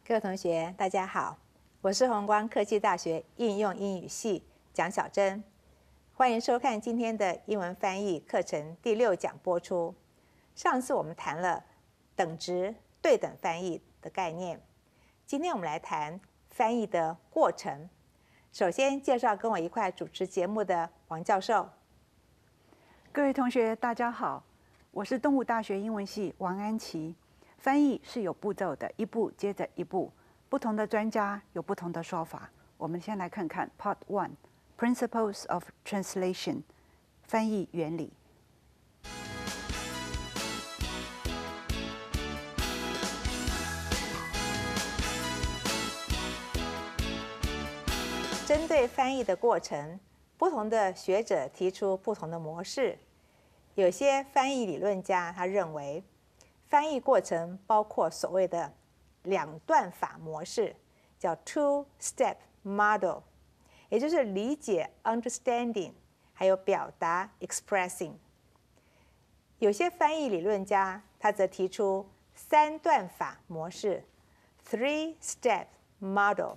各位同学，大家好，我是弘光科技大学应用英语系蒋小珍，欢迎收看今天的英文翻译课程第6讲播出。上次我们谈了等值对等翻译的概念，今天我们来谈翻译的过程。首先介绍跟我一块主持节目的王教授。各位同学，大家好，我是东吴大学英文系王安琪。翻译是有步骤的，一步接着一步，不同的专家有不同的说法。我们先来看看 Part 1 Principles of Translation 翻译原理。针对翻译的过程，不同的学者提出不同的模式。有些翻译理论家他认为翻译过程包括所谓的2段法模式，叫 two-step model， 也就是理解 understanding， 还有表达 expressing。有些翻译理论家他则提出3段法模式 three-step model。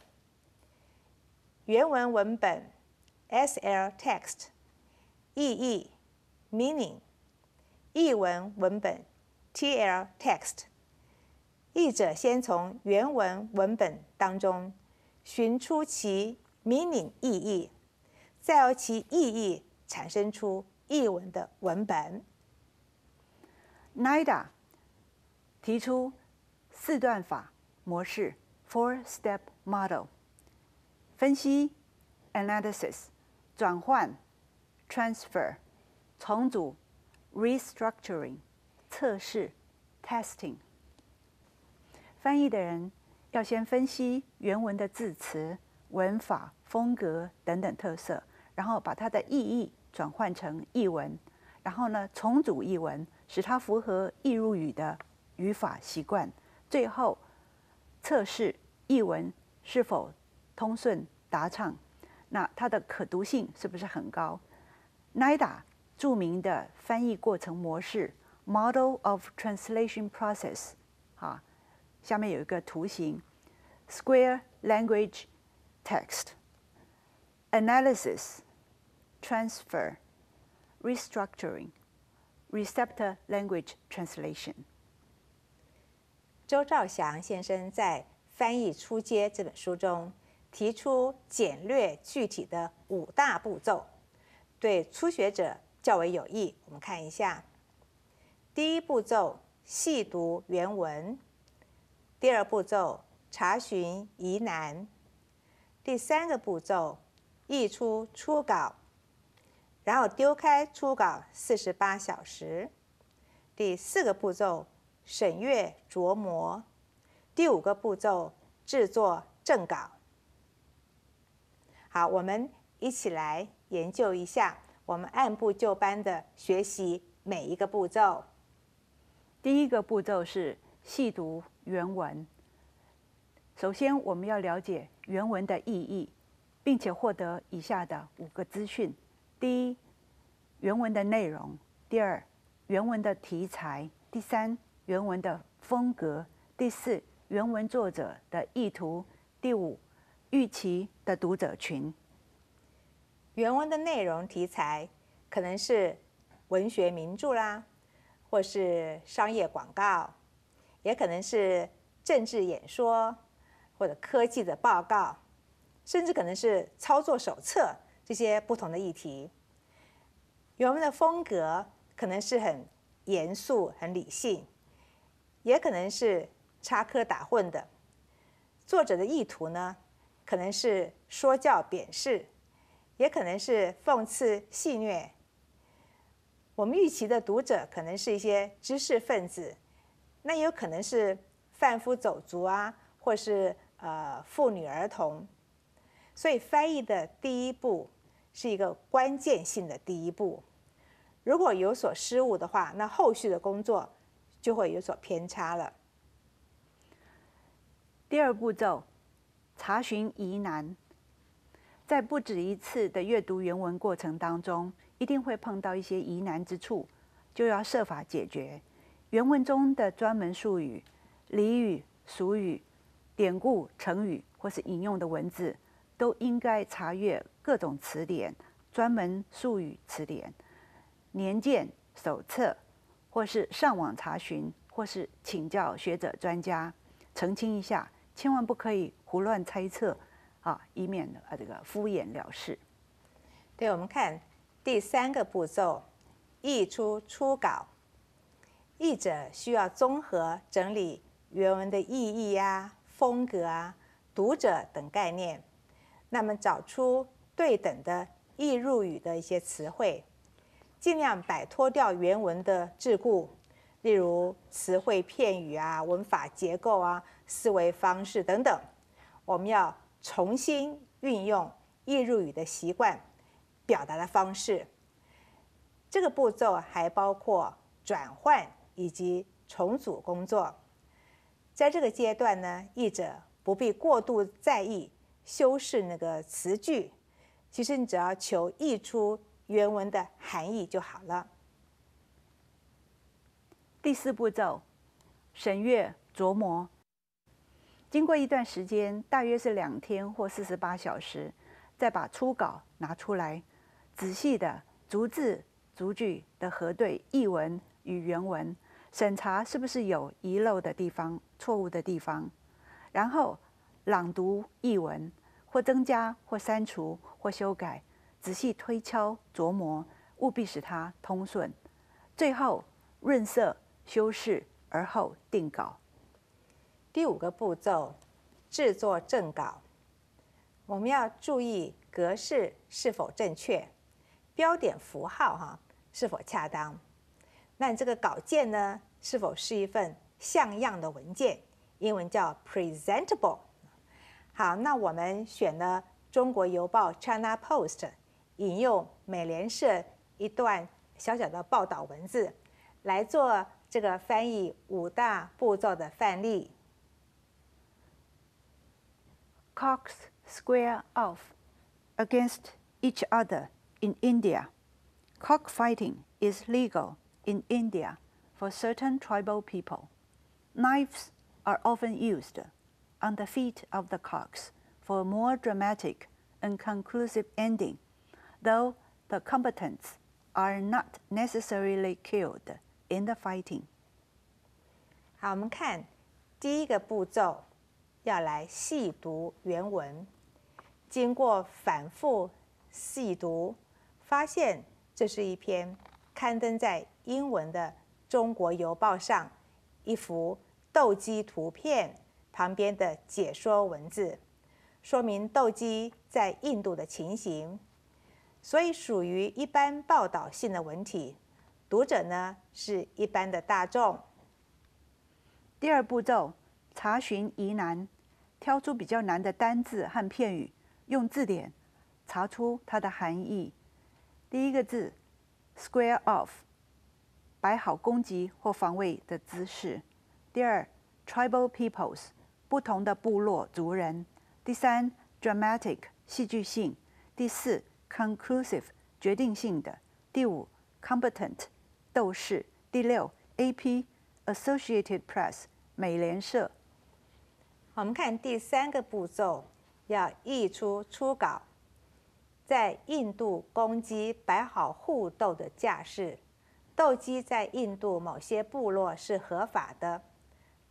原文文本 SL text， 意义 meaning， 译文文本TL text， 译者先从原文文本当中寻出其 meaning 意义，再由其意义产生出译文的文本。NIDA 提出4段法模式 4-step model， 分析 analysis， 转换 transfer， 重组 restructuring，测试 testing。 翻译的人要先分析原文的字词、文法、风格等等特色，然后把它的意义转换成译文，然后呢重组译文，使它符合易入语的语法习惯，最后测试译文是否通顺达畅，那它的可读性是不是很高。 NIDA 著名的翻译过程模式Model of Translation Process， 下面有一个图形 ：Square Language Text Analysis Transfer Restructuring Receptor Language Translation。 周兆祥先生在《翻译初阶》这本书中提出简略具体的5大步骤，对初学者较为有益。我们看一下。第一步骤，细读原文；第2步骤，查询疑难；第3个步骤，译出初稿，然后丢开初稿48小时；第4个步骤，审阅琢磨；第5个步骤，制作正稿。好，我们一起来研究一下，我们按部就班的学习每一个步骤。第一个步骤是细读原文。首先，我们要了解原文的意义，并且获得以下的5个资讯：第一，原文的内容；第2，原文的题材；第3，原文的风格；第4，原文作者的意图；第5，预期的读者群。原文的内容题材可能是文学名著啦，或是商业广告，也可能是政治演说，或者科技的报告，甚至可能是操作手册，这些不同的议题。原文的风格可能是很严肃、很理性，也可能是插科打诨的。作者的意图呢，可能是说教贬视，也可能是讽刺戏谑。我们预期的读者可能是一些知识分子，那也有可能是贩夫走卒啊，或是妇女儿童。所以翻译的第一步是一个关键性的第一步，如果有所失误的话，那后续的工作就会有所偏差了。第二步骤，查询疑难。在不止一次的阅读原文过程当中，一定会碰到一些疑难之处，就要设法解决。原文中的专门术语、俚语、俗语、典故、成语或是引用的文字，都应该查阅各种词典、专门术语词典、年鉴、手册，或是上网查询，或是请教学者专家，澄清一下，千万不可以胡乱猜测啊，以免这个敷衍了事。对，我们看第三个步骤，译出初稿。译者需要综合整理原文的意义啊、风格啊、读者等概念，那么找出对等的易入语的一些词汇，尽量摆脱掉原文的桎梏，例如词汇片语啊、文法结构啊、思维方式等等。我们要重新运用易入语的习惯、表达的方式。这个步骤还包括转换以及重组工作。在这个阶段呢，译者不必过度在意修饰那个词句，其实你只要求译出原文的含义就好了。第四步骤，审阅琢磨。经过一段时间，大约是2天或48小时，再把初稿拿出来，仔细的逐字逐句的核对译文与原文，审查是不是有遗漏的地方、错误的地方，然后朗读译文，或增加、或删除、或修改，仔细推敲琢磨，务必使它通顺。最后润色、修饰，而后定稿。第5个步骤，制作正稿。我们要注意格式是否正确，标点符号是否恰当。那你这个稿件呢，是否是一份像样的文件？英文叫 presentable。好，那我们选了中国邮报 China Post 引用美联社一段小小的报道文字，来做这个翻译5大步骤的范例。Cocks square off against each other in India. Cockfighting is legal in India for certain tribal people. Knives are often used on the feet of the cocks for a more dramatic and conclusive ending, though the combatants are not necessarily killed in the fighting. 好，我们看第1个步骤，要来细读原文。经过反复细读，发现这是一篇刊登在英文的中国邮报上一幅斗鸡图片旁边的解说文字，说明斗鸡在印度的情形，所以属于一般报道性的文体，读者呢是一般的大众。第2步骤，查询疑难，挑出比较难的单字和片语，用字典查出它的含义。第1个字 ，square off， 摆好攻击或防卫的姿势。第2 ，tribal peoples， 不同的部落族人。第3 ，dramatic， 戏剧性。第4 ，conclusive， 决定性的。第5 ，combatant， 斗士。第6 ，AP，Associated Press， 美联社。我们看第3个步骤，要译出初稿。在印度公鸡摆好互斗的架势，斗鸡在印度某些部落是合法的。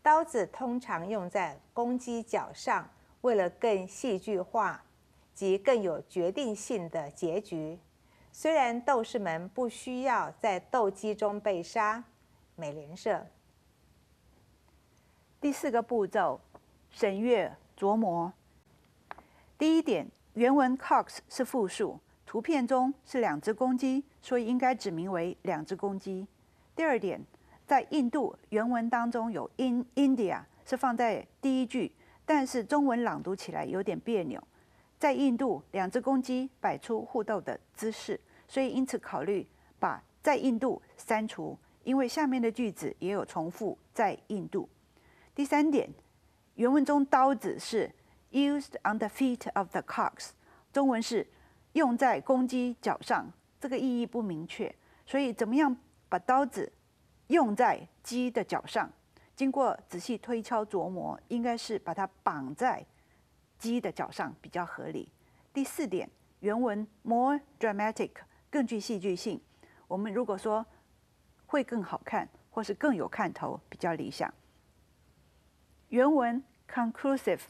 刀子通常用在公鸡脚上，为了更戏剧化及更有决定性的结局。虽然斗士们不需要在斗鸡中被杀，美联社。第4个步骤，审阅琢磨。第一点，原文 cocks 是复数，图片中是2只公鸡，所以应该指明为2只公鸡。第二点，在印度原文当中有 in India 是放在第一句，但是中文朗读起来有点别扭。在印度，2只公鸡摆出互斗的姿势，所以因此考虑把在印度删除，因为下面的句子也有重复在印度。第三点，原文中刀子是 used on the feet of the cocks， 中文是用在公鸡脚上，这个意义不明确，所以怎么样把刀子用在鸡的脚上？经过仔细推敲琢磨，应该是把它绑在鸡的脚上比较合理。第四点，原文 more dramatic 更具戏剧性。我们如果说会更好看，或是更有看头，比较理想。原文 conclusive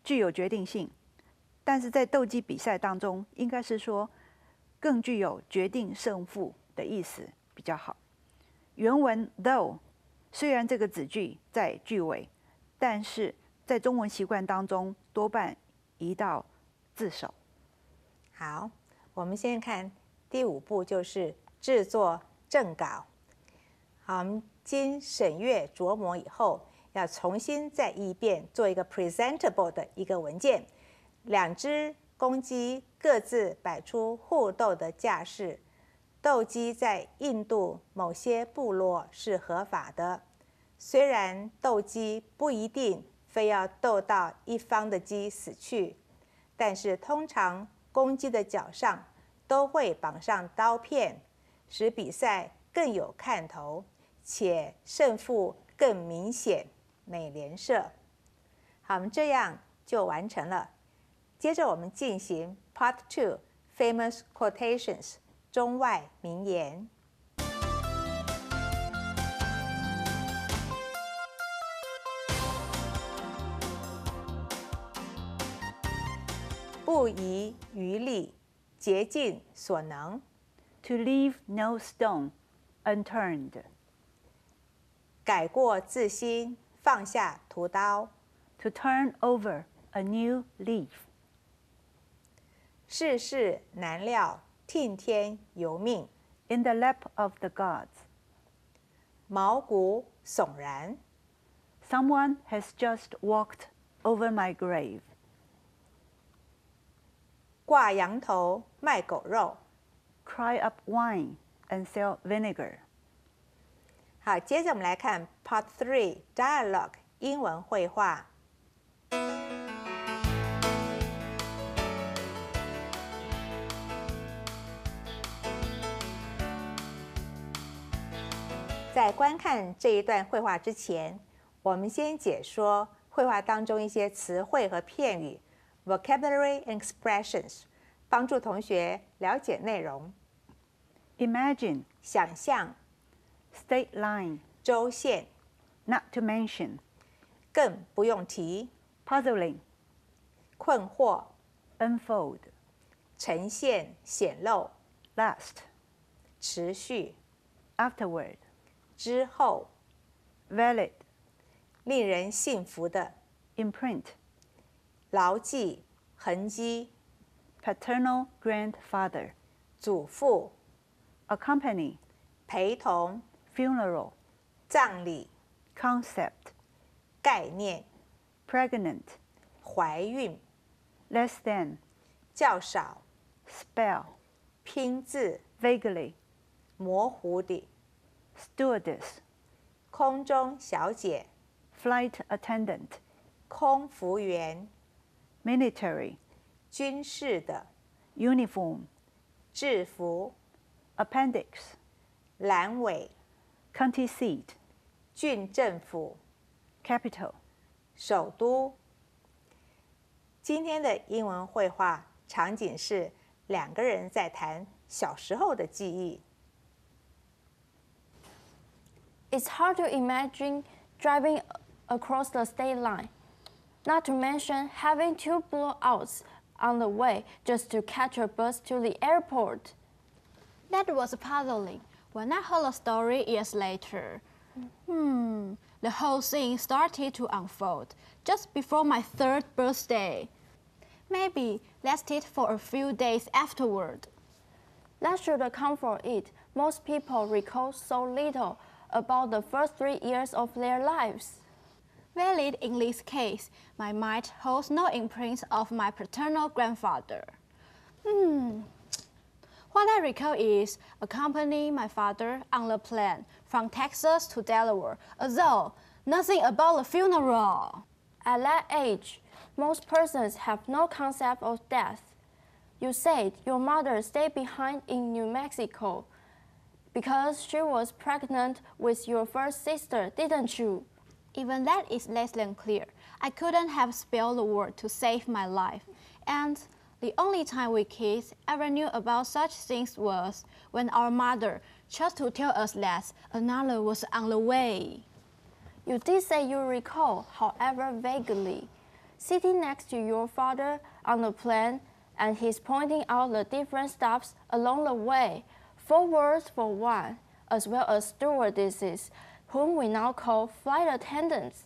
具有决定性，但是在斗鸡比赛当中，应该是说更具有决定胜负的意思比较好。原文 though 虽然这个子句在句尾，但是在中文习惯当中多半移到字首。好，我们先看第5步，就是制作正稿。好，我们经审阅琢磨以后，要重新再一遍做一个 presentable 的一个文件。2只公鸡各自摆出互斗的架势。斗鸡在印度某些部落是合法的，虽然斗鸡不一定非要斗到一方的鸡死去，但是通常公鸡的脚上都会绑上刀片，使比赛更有看头，且胜负更明显、美联社。好，我们这样就完成了。接着我们进行 Part 2 Famous Quotations 中外名言。不遗余力，竭尽所能。To leave no stone unturned. 改过自新，放下屠刀。To turn over a new leaf. 世事难料，听天由命。In the lap of the gods. 毛骨悚然。Someone has just walked over my grave. 挂羊头卖狗肉。Cry up wine and sell vinegar. 好，接着我们来看 Part 3 Dialogue 英文绘画。在观看这一段绘画之前，我们先解说绘画当中一些词汇和片语 vocabulary and expressions， 帮助同学了解内容。Imagine. 想象。State line. 周线。Not to mention. 更不用提。Puzzling. 困惑。Unfold. 呈现、显露。Last. 持续。Afterward. 之后。Valid. 令人信服的。Imprint. 牢记、痕迹。Paternal grandfather. 祖父。Accompany. 陪同。Funeral. 葬礼。Concept. 概念。Pregnant. 怀孕。Less than. 较少。Spell. 拼字。Vaguely. 模糊地。Stewardess. 空中小姐。Flight attendant. 空服员。Military. 军事的。Uniform. 制服。Appendix. 阑尾。County seat. 郡政府。Capital. 首都。今天的英文绘画场景是2个人在谈小时候的记忆。It's hard to imagine driving across the state line, not to mention having 2 blowouts on the way just to catch a bus to the airport. That was puzzling when I heard the story years later. The whole thing started to unfold just before my 3rd birthday. Maybe lasted for a few days afterward. That should account for it. Most people recall so little about the first 3 years of their lives. Valid in this case, my mind holds no imprint of my paternal grandfather. What I recall is accompanying my father on the plane from Texas to Delaware, although nothing about the funeral. At that age, most persons have no concept of death. You said your mother stayed behind in New Mexico because she was pregnant with your first sister, didn't you? Even that is less than clear. I couldn't have spelled the word to save my life, and the only time we kids ever knew about such things was when our mother chose to tell us that another was on the way. You did say you recall, however vaguely, sitting next to your father on the plane and he's pointing out the different stops along the way, 4 words for one, as well as stewardesses, whom we now call flight attendants.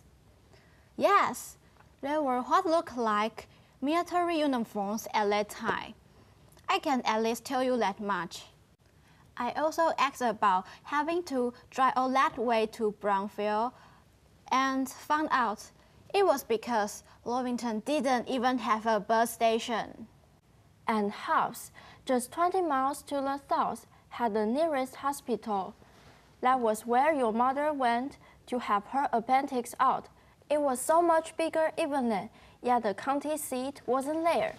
Yes, they were what looked like military uniforms at that time. I can at least tell you that much. I also asked about having to drive all that way to Brownfield and found out it was because Lovington didn't even have a bus station. And Hobbs, just 20 miles to the south, had the nearest hospital. That was where your mother went to have her appendix out. It was so much bigger even then, yet the county seat wasn't there.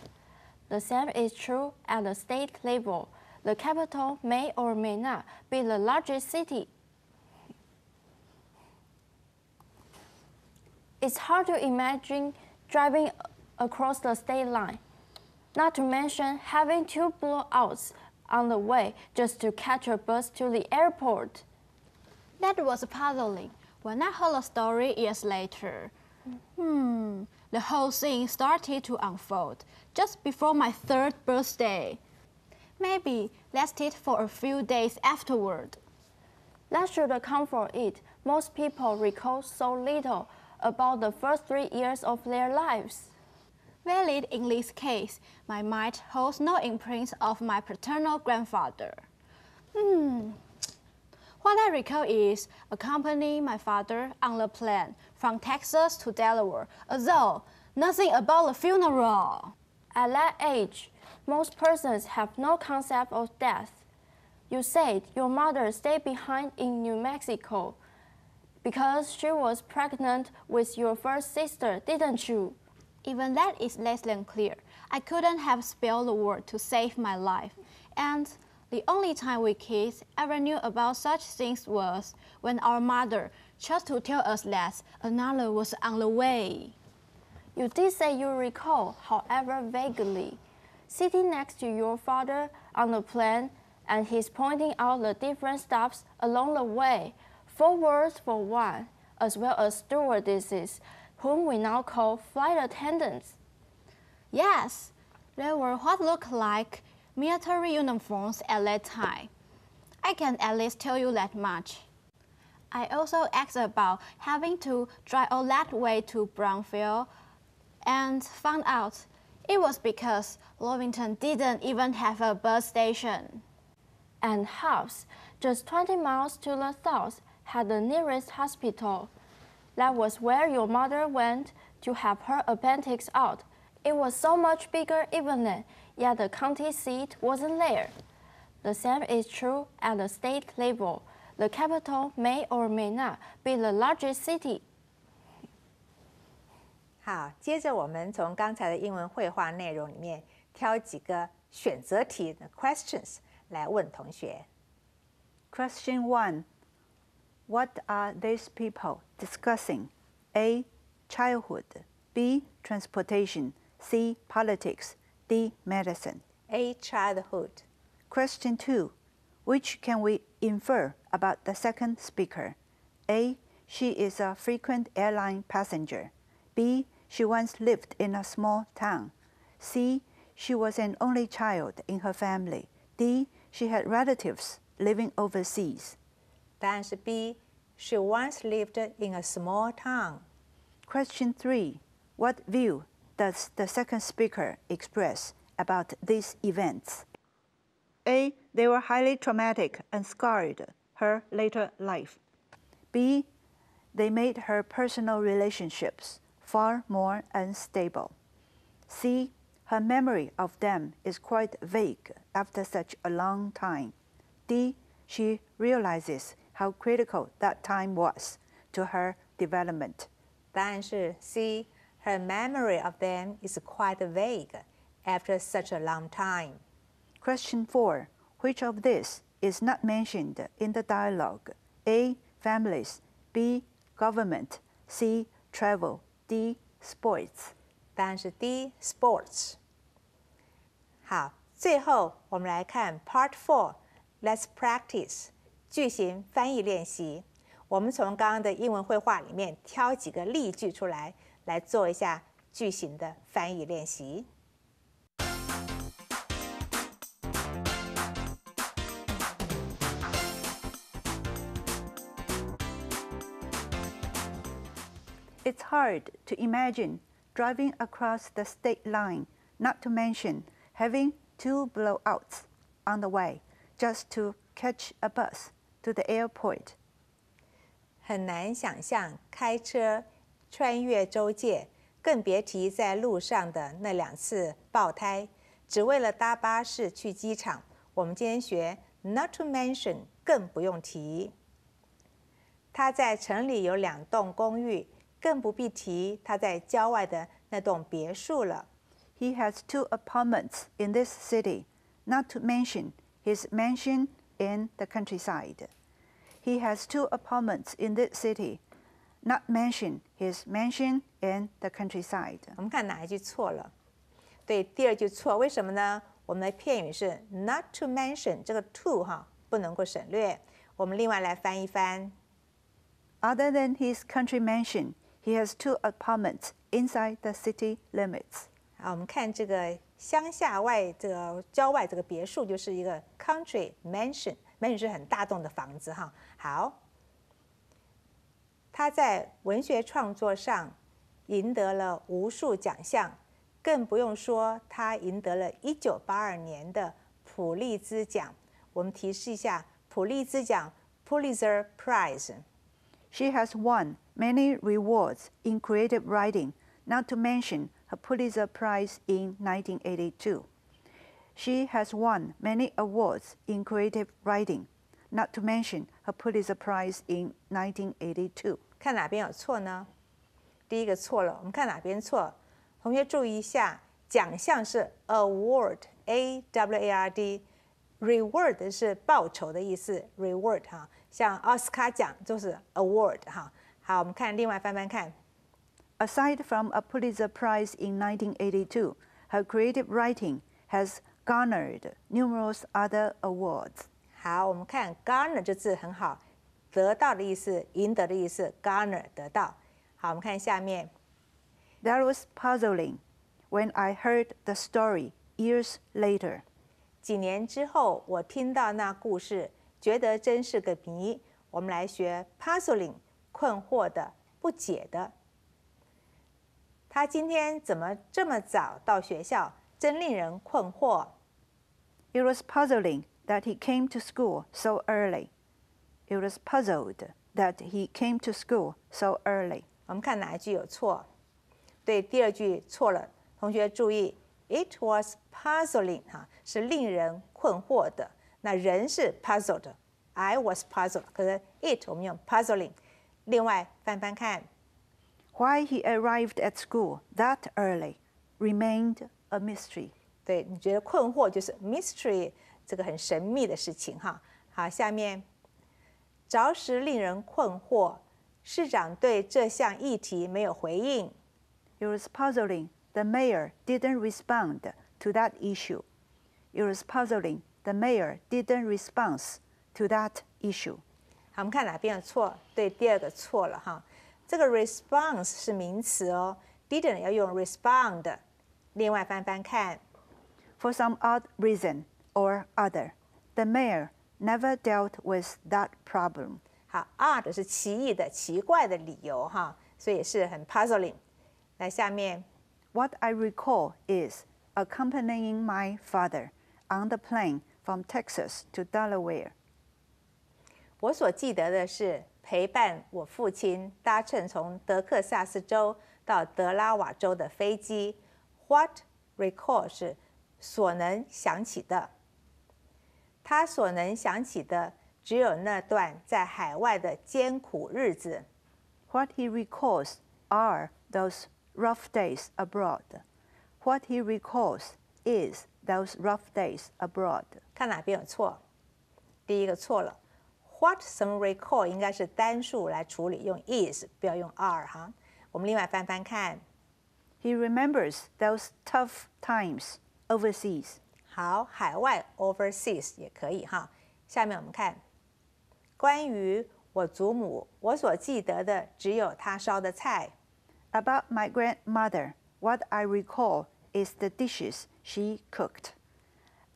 The same is true at the state level. The capital may or may not be the largest city. It's hard to imagine driving across the state line, not to mention having 2 blowouts on the way just to catch a bus to the airport. That was puzzling when I heard the story years later. The whole thing started to unfold just before my 3rd birthday. Maybe lasted for a few days afterward. That should account for it. Most people recall so little about the first 3 years of their lives. Valid in this case, my mind holds no imprint of my paternal grandfather. What I recall is accompanying my father on the plane from Texas to Delaware, although nothing about the funeral. At that age, most persons have no concept of death. You said your mother stayed behind in New Mexico because she was pregnant with your first sister, didn't you? Even that is less than clear. I couldn't have spelled the word to save my life, and the only time we kids ever knew about such things was when our mother chose to tell us that another was on the way. You did say you recall, however vaguely, sitting next to your father on the plane and he's pointing out the different stops along the way, 4 words for one, as well as stewardesses, whom we now call flight attendants. Yes, they were what looked like military uniforms at that time. I can at least tell you that much. I also asked about having to drive all that way to Brownfield and found out it was because Lovington didn't even have a bus station. And Hobbs, just 20 miles to the south, had the nearest hospital. That was where your mother went to have her appendix out. It was so much bigger even then, yet the county seat wasn't there. The same is true at the state level. The capital may or may not be the largest city. 好，接着我们从刚才的英文绘画内容里面挑几个选择题的 questions 来问同学。Question 1. What are these people discussing? A. Childhood. B. Transportation. C. Politics. D. Medicine. A. Childhood. Question 2. Which can we infer about the second speaker? A. She is a frequent airline passenger. B. She once lived in a small town. C. She was an only child in her family. D. She had relatives living overseas. 答案是 B. She once lived in a small town. Question 3. What view does the second speaker express about these events? A. They were highly traumatic and scarred her later life. B. They made her personal relationships far more unstable. C. Her memory of them is quite vague after such a long time. D. She realizes how critical that time was to her development. 答案是 C. Her memory of them is quite vague after such a long time. Question 4. Which of this is not mentioned in the dialogue? A. Families. B. Government. C. Travel. D. Sports. 答案是 D. Sports. 好，最后我们来看 Part 4. Let's practice 句型翻译练习。我们从刚刚的英文绘画里面挑几个例句出来，来做一下句型的翻译练习。It's hard to imagine driving across the state line, not to mention having 2 blowouts on the way just to catch a bus to the airport. 很难想象开车穿越州界，更别提在路上的那2次爆胎，只为了搭巴士去机场。我们今天学 not to mention， 更不用提。他在城里有2栋公寓，更不必提他在郊外的那栋别墅了。He has 2 apartments in this city, not to mention his mansion in the countryside. He has 2 apartments in this city, not mention his mansion in the countryside. 我们看哪一句错了？对，第2句错，为什么呢？我们的片语是 not to mention， 这个 to 不能够省略。我们另外来翻一翻。Other than his country mansion, he has 2 apartments inside the city limits. 好，我们看这个乡下外这个郊外这个别墅就是一个 country mansion，mansion 是很大栋的房子哈。好，他在文学创作上赢得了无数奖项，更不用说他赢得了1982年的普利兹奖。我们提示一下，普利兹奖 Pulitzer Prize。 She has won many rewards in creative writing, not to mention her Pulitzer Prize in 1982. She has won many awards in creative writing, not to mention her Pulitzer Prize in 1982. 看哪边有错呢？第一个错了，我们看哪边错？同学注意一下，奖项是 award，A-W-A-R-D，reward 是报酬的意思 ，reward 哈，像奥斯卡奖就是 award 哈。好，我们看另外翻翻看。Aside from a Pulitzer Prize in 1982, her creative writing has garnered numerous other awards. 好，我们看 garner 这字很好，得到的意思，赢得的意思 ，garner 得到。好，我们看下面。That was puzzling when I heard the story years later. 几年之后，我听到那故事，觉得真是个谜。我们来学 puzzling， 困惑的、不解的。他今天怎么这么早到学校？真令人困惑。It was puzzling that he came to school so early. It was puzzled that he came to school so early. 我们看哪一句有错？对，第2句错了。同学注意 ，It was puzzling 是令人困惑的。那人是 puzzled，I was puzzled， 可是 it 我们用 puzzling。另外翻翻看。Why he arrived at school that early remained a mystery. 对，你觉得困惑就是 mystery， 这个很神秘的事情哈。好，下面着实令人困惑，市长对这项议题没有回应。It was puzzling the mayor didn't respond to that issue. It was puzzling the mayor didn't respond to that issue. 好，我们看哪边有错？对，第2个错了哈。这个 response 是名词哦 ，didn't 要用 respond。另外翻翻看。For some odd reason or other, the mayor never dealt with that problem. 好 ，odd 是奇异的、奇怪的理由哈，所以是很 puzzling。来下面 What I recall is accompanying my father on the plane from Texas to Delaware. 我所记得的是陪伴我父亲搭乘从德克萨斯州到德拉瓦州的飞机。What recall 是所能想起的。他所能想起的只有那段在海外的艰苦日子。What he recalls are those rough days abroad. What he recalls is those rough days abroad. 看哪边有错？第一个错了。What 什么 recall 应该是单数来处理，用 is 不要用 are 哈。我们另外翻翻看。He remembers those tough times overseas. 好，海外 overseas 也可以哈。下面我们看，关于我祖母，我所记得的只有她烧的菜。About my grandmother, what I recall is the dishes she cooked.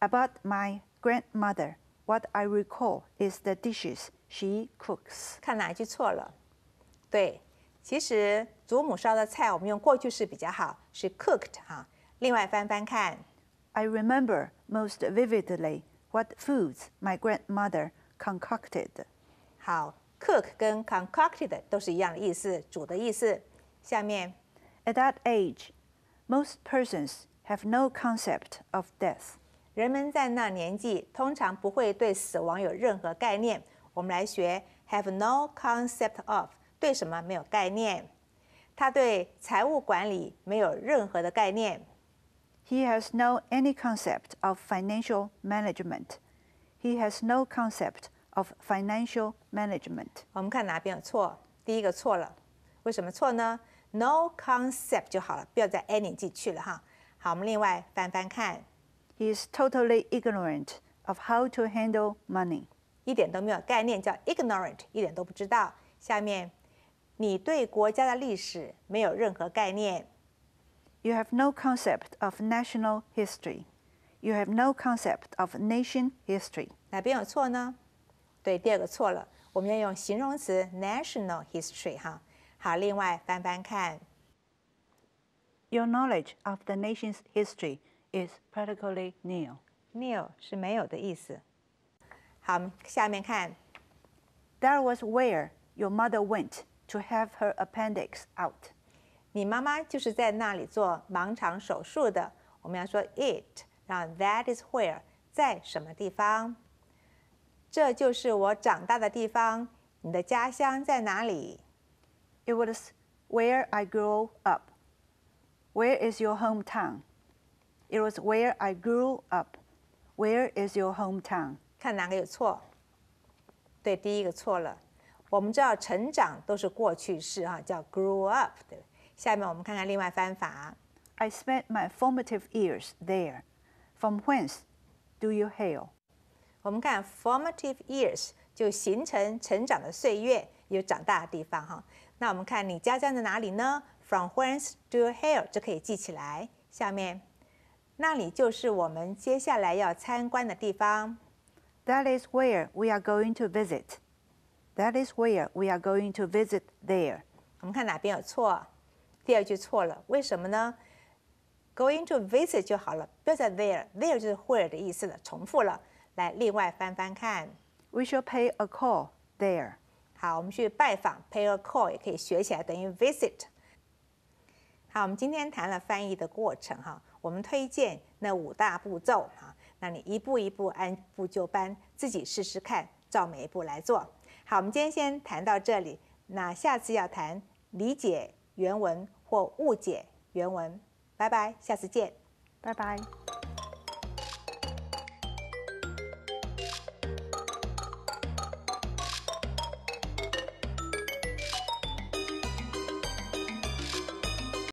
About my grandmother, what I recall is the dishes she cooks. 看哪一句错了？对，其实祖母烧的菜我们用过去式比较好，是 cooked 哈。另外翻翻看。I remember most vividly what foods my grandmother concocted. 好 ，cook 跟 concocted 都是一样的意思，煮的意思。下面 At that age, most persons have no concept of death. 人们在那年纪通常不会对死亡有任何概念。我们来学 have no concept of， 对什么没有概念？他对财务管理没有任何的概念。He has no any concept of financial management. He has no concept of financial management. 我们看哪边有错？第一个错了，为什么错呢 ？No concept 就好了，不要再 any 进去了哈。好，我们另外翻翻看。He is totally ignorant of how to handle money. 一点都没有概念，叫 ignorant， 一点都不知道。下面，你对国家的历史没有任何概念。You have no concept of national history. You have no concept of nation history. 哪边有错呢？对，第二个错了，我们要用形容词 national history 哈。好，另外翻翻看。Your knowledge of the nation's history is practically nil. nil 是没有的意思。好，我们下面看。That was where your mother went to have her appendix out. 你妈妈就是在那里做盲肠手术的。我们要说 it， 然后 that is where， 在什么地方？这就是我长大的地方。你的家乡在哪里？ It was where I grew up. Where is your hometown? It was where I grew up. Where is your hometown? 看哪个有错？对，第一个错了。我们知道成长都是过去式哈，叫 grew up， 对。下面我们看看另外翻法。I spent my formative years there. From whence do you hail? 我们看 formative years 就形成成长的岁月，有长大的地方哈。那我们看你家乡在哪里呢 ？From whence do you hail？ 这可以记起来。下面，那里就是我们接下来要参观的地方。That is where we are going to visit. That is where we are going to visit there. 我们看哪边有错？第二句错了，为什么呢 ？Going to visit 就好了，不要在 there，there 就是 where 的意思了，重复了。来，另外翻翻看。We shall pay a call there. 好，我们去拜访 ，pay a call 也可以学起来，等于 visit。好，我们今天谈了翻译的过程哈，我们推荐那5大步骤哈，那你一步一步按部就班，自己试试看，照每一步来做。好，我们今天先谈到这里，那下次要谈理解原文或误解原文。拜拜，下次见。拜拜。